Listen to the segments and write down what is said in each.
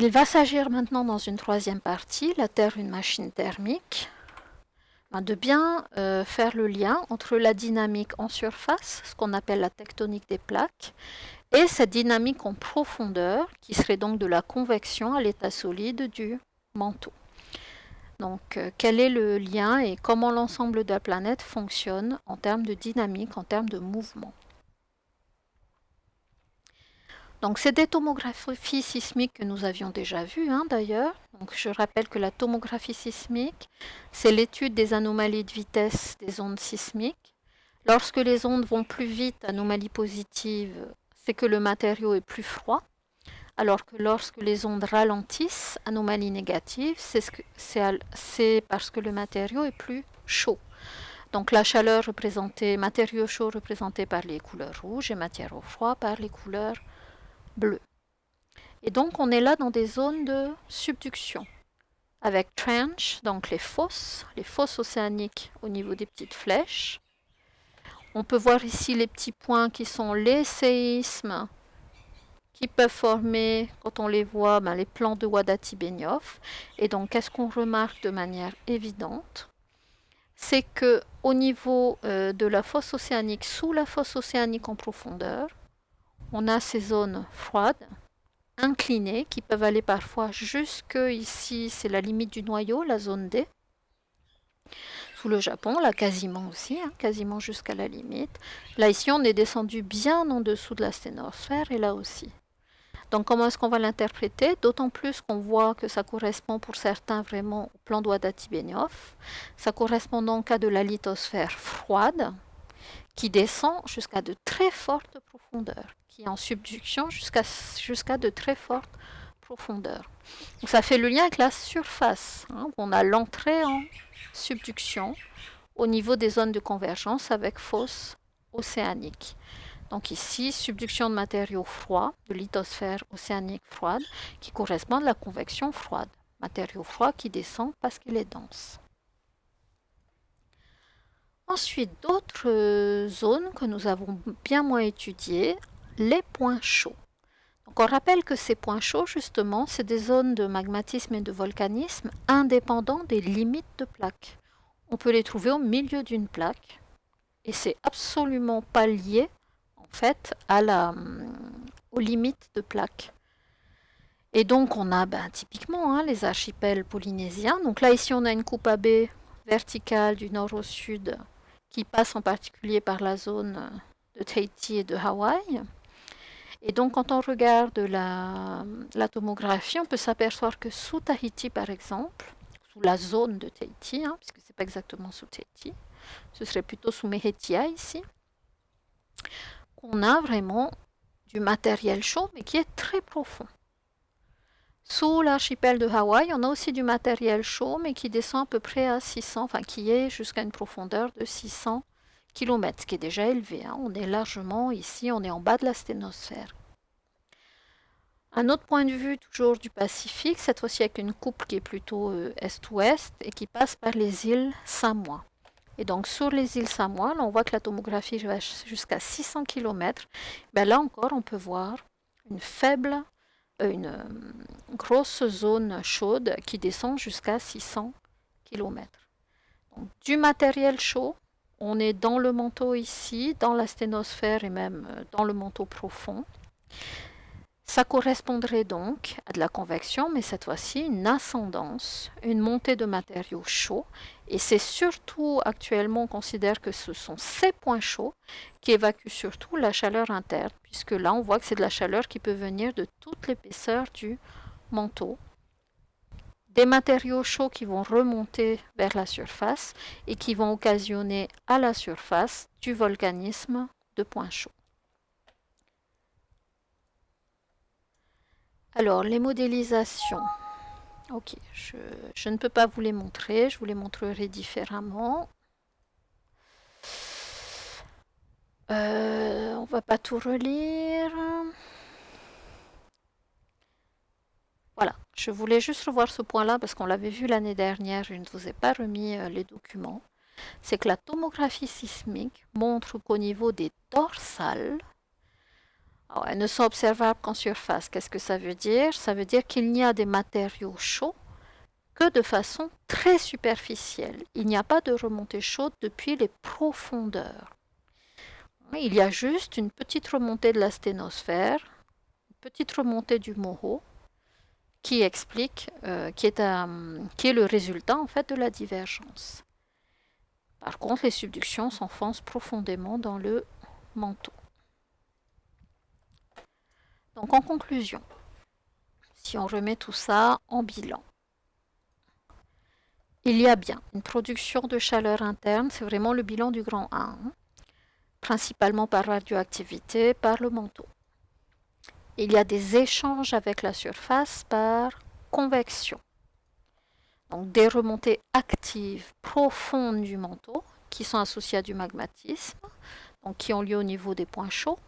Il va s'agir maintenant dans une troisième partie, la Terre une machine thermique, de bien faire le lien entre la dynamique en surface, ce qu'on appelle la tectonique des plaques, et cette dynamique en profondeur, qui serait donc de la convection à l'état solide du manteau. Donc, quel est le lien et comment l'ensemble de la planète fonctionne en termes de dynamique, en termes de mouvement. Donc, c'est des tomographies sismiques que nous avions déjà vues, d'ailleurs. Donc, je rappelle que la tomographie sismique, c'est l'étude des anomalies de vitesse des ondes sismiques. Lorsque les ondes vont plus vite, anomalie positive, c'est que le matériau est plus froid. Alors que lorsque les ondes ralentissent, anomalie négative, c'est parce que le matériau est plus chaud. Donc la chaleur représentée, matériaux chauds représentés par les couleurs rouges et matériaux froids par les couleurs bleues. Et donc on est là dans des zones de subduction, avec trench, donc les fosses océaniques au niveau des petites flèches. On peut voir ici les petits points qui sont les séismes, qui peuvent former, quand on les voit, les plans de Wadati-Benioff. Et donc, qu'est-ce qu'on remarque de manière évidente? C'est que au niveau de la fosse océanique, sous la fosse océanique en profondeur, on a ces zones froides, inclinées, qui peuvent aller parfois jusque ici, c'est la limite du noyau, la zone D. Sous le Japon, là quasiment aussi, quasiment jusqu'à la limite. Là ici, on est descendu bien en dessous de la sténosphère, et là aussi. Donc comment est-ce qu'on va l'interpréter? D'autant plus qu'on voit que ça correspond pour certains vraiment au plan de Wadati-Benioff. Ça correspond donc à de la lithosphère froide qui descend jusqu'à de très fortes profondeurs, qui est en subduction jusqu'à de très fortes profondeurs. Donc ça fait le lien avec la surface. On a l'entrée en subduction au niveau des zones de convergence avec fosse océanique. Donc ici, subduction de matériaux froids, de lithosphère océanique froide, qui correspond à la convection froide. Matériau froid qui descend parce qu'il est dense. Ensuite, d'autres zones que nous avons bien moins étudiées, les points chauds. Donc on rappelle que ces points chauds, justement, c'est des zones de magmatisme et de volcanisme indépendants des limites de plaques. On peut les trouver au milieu d'une plaque et c'est absolument pas lié en fait aux limites de plaques. Et donc on a typiquement les archipels polynésiens. Donc là ici on a une coupe à baie verticale du nord au sud qui passe en particulier par la zone de Tahiti et de Hawaï. Et donc quand on regarde la tomographie, on peut s'apercevoir que sous Tahiti par exemple, sous la zone de Tahiti, puisque c'est pas exactement sous Tahiti, ce serait plutôt sous Mehetia ici, on a vraiment du matériel chaud, mais qui est très profond. Sous l'archipel de Hawaï, on a aussi du matériel chaud, mais qui descend à peu près à 600, enfin qui est jusqu'à une profondeur de 600 km, ce qui est déjà élevé. On est largement ici, on est en bas de la sténosphère. Un autre point de vue, toujours du Pacifique, cette fois-ci avec une coupe qui est plutôt est-ouest et qui passe par les îles Samoa. Et donc sur les îles Samoa, là, on voit que la tomographie va jusqu'à 600 km. Là encore, on peut voir une grosse zone chaude qui descend jusqu'à 600 km. Donc, du matériel chaud, on est dans le manteau ici, dans la sténosphère et même dans le manteau profond. Ça correspondrait donc à de la convection, mais cette fois-ci une ascendance, une montée de matériaux chauds. Et c'est surtout actuellement, on considère que ce sont ces points chauds qui évacuent surtout la chaleur interne, puisque là on voit que c'est de la chaleur qui peut venir de toute l'épaisseur du manteau. Des matériaux chauds qui vont remonter vers la surface et qui vont occasionner à la surface du volcanisme de points chauds. Alors, les modélisations. Ok, je ne peux pas vous les montrer, je vous les montrerai différemment. On va pas tout relire. Voilà, je voulais juste revoir ce point-là parce qu'on l'avait vu l'année dernière, je ne vous ai pas remis les documents. C'est que la tomographie sismique montre qu'au niveau des dorsales, Alors, elles ne sont observables qu'en surface. Qu'est-ce que ça veut dire? Ça veut dire qu'il n'y a des matériaux chauds que de façon très superficielle. Il n'y a pas de remontée chaude depuis les profondeurs. Il y a juste une petite remontée de la sténosphère, une petite remontée du MOHO, qui explique, qui est le résultat en fait de la divergence. Par contre, les subductions s'enfoncent profondément dans le manteau. Donc en conclusion, si on remet tout ça en bilan, il y a bien une production de chaleur interne, c'est vraiment le bilan du grand 1, principalement par radioactivité, par le manteau. Il y a des échanges avec la surface par convection. Donc des remontées actives profondes du manteau qui sont associées à du magmatisme, donc qui ont lieu au niveau des points chauds.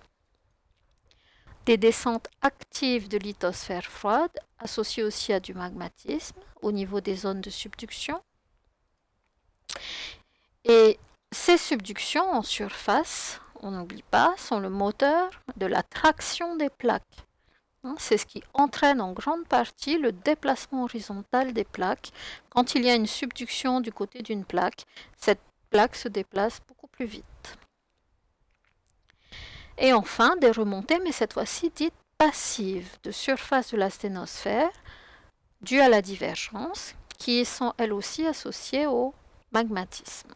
Des descentes actives de lithosphère froide associées aussi à du magmatisme au niveau des zones de subduction. Et ces subductions en surface, on n'oublie pas, sont le moteur de la traction des plaques. C'est ce qui entraîne en grande partie le déplacement horizontal des plaques. Quand il y a une subduction du côté d'une plaque, cette plaque se déplace beaucoup plus vite. Et enfin, des remontées, mais cette fois-ci dites passives, de surface de la sténosphère, dues à la divergence, qui sont elles aussi associées au magmatisme.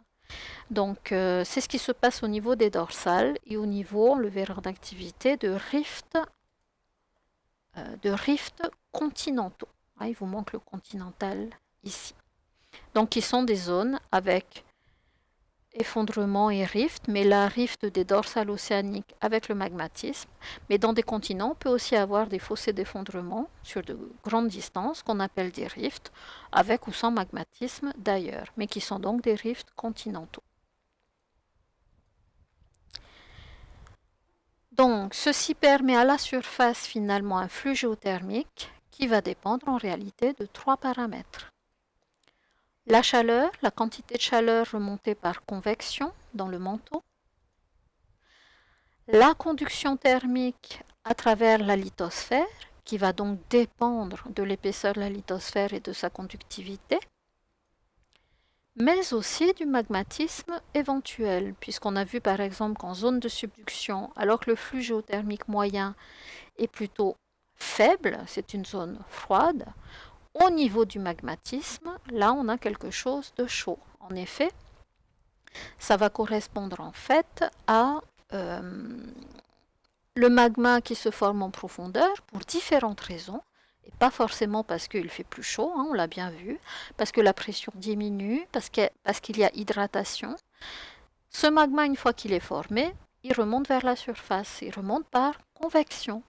Donc, c'est ce qui se passe au niveau des dorsales et au niveau, on le verra en activité, de rifts continentaux. Il vous manque le continental ici. Donc, qui sont des zones avec effondrement et rift, mais la rift des dorsales océaniques avec le magmatisme. Mais dans des continents, on peut aussi avoir des fossés d'effondrement sur de grandes distances qu'on appelle des rifts, avec ou sans magmatisme d'ailleurs, mais qui sont donc des rifts continentaux. Donc, ceci permet à la surface finalement un flux géothermique qui va dépendre en réalité de 3 paramètres. La chaleur, la quantité de chaleur remontée par convection dans le manteau. La conduction thermique à travers la lithosphère, qui va donc dépendre de l'épaisseur de la lithosphère et de sa conductivité. Mais aussi du magmatisme éventuel, puisqu'on a vu par exemple qu'en zone de subduction, alors que le flux géothermique moyen est plutôt faible, c'est une zone froide, au niveau du magmatisme, là on a quelque chose de chaud. En effet, ça va correspondre en fait à le magma qui se forme en profondeur pour différentes raisons. Et pas forcément parce qu'il fait plus chaud, on l'a bien vu, parce que la pression diminue, parce qu'il y a hydratation. Ce magma, une fois qu'il est formé, il remonte vers la surface, il remonte par convection.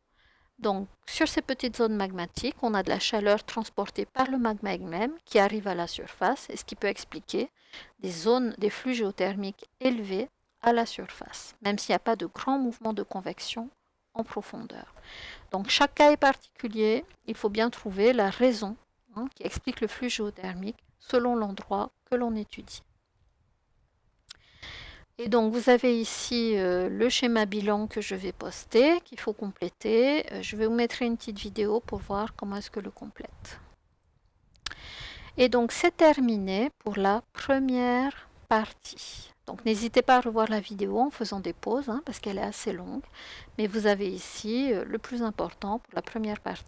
Donc, sur ces petites zones magmatiques, on a de la chaleur transportée par le magma même qui arrive à la surface, et ce qui peut expliquer des flux géothermiques élevés à la surface, même s'il n'y a pas de grand mouvement de convection en profondeur. Donc chaque cas est particulier, il faut bien trouver la raison qui explique le flux géothermique selon l'endroit que l'on étudie. Et donc vous avez ici le schéma bilan que je vais poster, qu'il faut compléter. Je vais vous mettre une petite vidéo pour voir comment est-ce que le complète. Et donc c'est terminé pour la première partie. Donc n'hésitez pas à revoir la vidéo en faisant des pauses, parce qu'elle est assez longue. Mais vous avez ici le plus important pour la première partie.